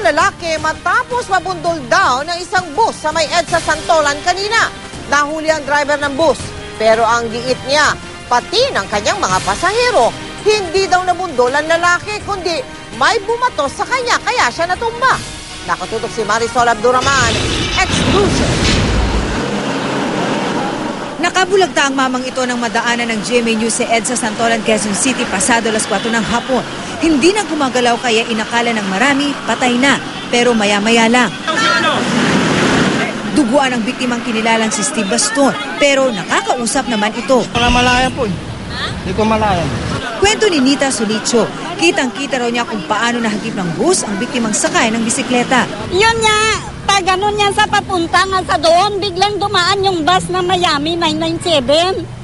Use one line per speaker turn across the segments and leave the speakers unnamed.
lalaki matapos mabundol daw ng isang bus sa may EDSA Santolan kanina. Nahuli ang driver ng bus, pero ang giit niya, pati ng kanyang mga pasahero, hindi daw nabundol ang lalaki, kundi may bumato sa kanya kaya siya natumba. Nakatutok si Marisol Abduraman, Exclusion.
Nakabulagta ang mamang ito ng madaanan ng GMA News sa EDSA Santolan, Quezon City pasado alas 4 ng hapon. Hindi na gumagalaw kaya inakala ng marami patay na, pero maya-maya lang. Duguan ang biktimang kinilalang si Steve Baston, pero nakakausap naman ito.
Wala malaya po. Hindi ko malaya.
Kwento ni Nita Sulicho, kitang-kita raw niya kung paano nahagip ng bus ang biktimang sakay ng bisikleta.
Yun nga, pag ganun yan sa papunta nga sa doon, biglang dumaan yung bus na Miami 997.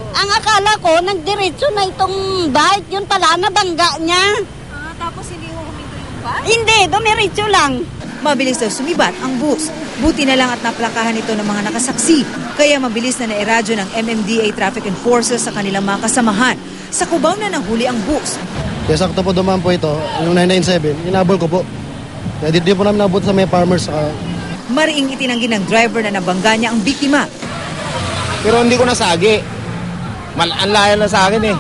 Ang akala ko, nagdiretso na itong bike, yun pala, nabangga niya.
Tapos hindi huminto yung bus?
Hindi, dumiretso lang.
Mabilis daw sumibat ang bus. Buti na lang at naplakahan ito ng mga nakasaksi. Kaya mabilis na nairadyo ng MMDA Traffic Enforcers sa kanilang mga kasamahan. Sa Cubao na nahuli ang bus.
Kaya sakto po dumaan po ito, yung 997, inabol ko po. Kaya dito po namin nabot sa may farmers.
Mariing itinanggi ng driver na nabangga niya ang biktima.
Pero hindi ko nasagi. Ang layo na sa akin eh.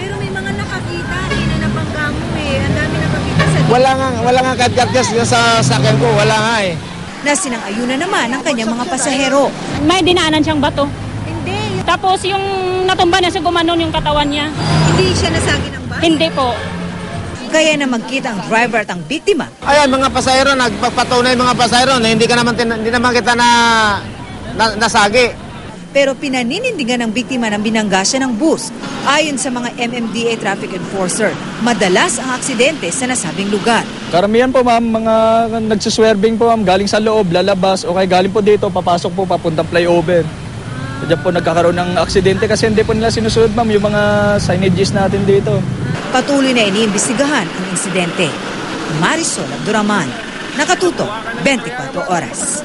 Pero may mga nakakita rin na nabangga mo eh. Ang dami nakakita sa
Wala nga kadkatkas sa sakyan ko. Wala nga eh.
Nasinang-ayunan naman ang kanyang mga pasahero.
May dinaanan siyang bato.
Hindi.
Tapos yung natumba niya sa gumanon yung katawan niya.
Hindi siya nasagi ng bus?
Hindi po.
Kaya na magkita ang driver at ang biktima.
Ayan, mga pasahero, nagpapatunay mga pasahero na hindi naman kita nasagi.
Pero pinaninindigan ng biktima ng binangga siya ng bus. Ayon sa mga MMDA Traffic Enforcer, madalas ang aksidente sa nasabing lugar.
Karamihan po ma'am, mga nagsuswerving po ma'am, galing sa loob, lalabas, o kaya galing po dito, papasok po, papuntang flyover. Diyan po nagkakaroon ng aksidente kasi hindi po nila sinusunod ma'am yung mga signages natin dito.
Patuloy na iniimbestigahan ang insidente. Marisol Abduraman, Nakatutok, 24 Oras.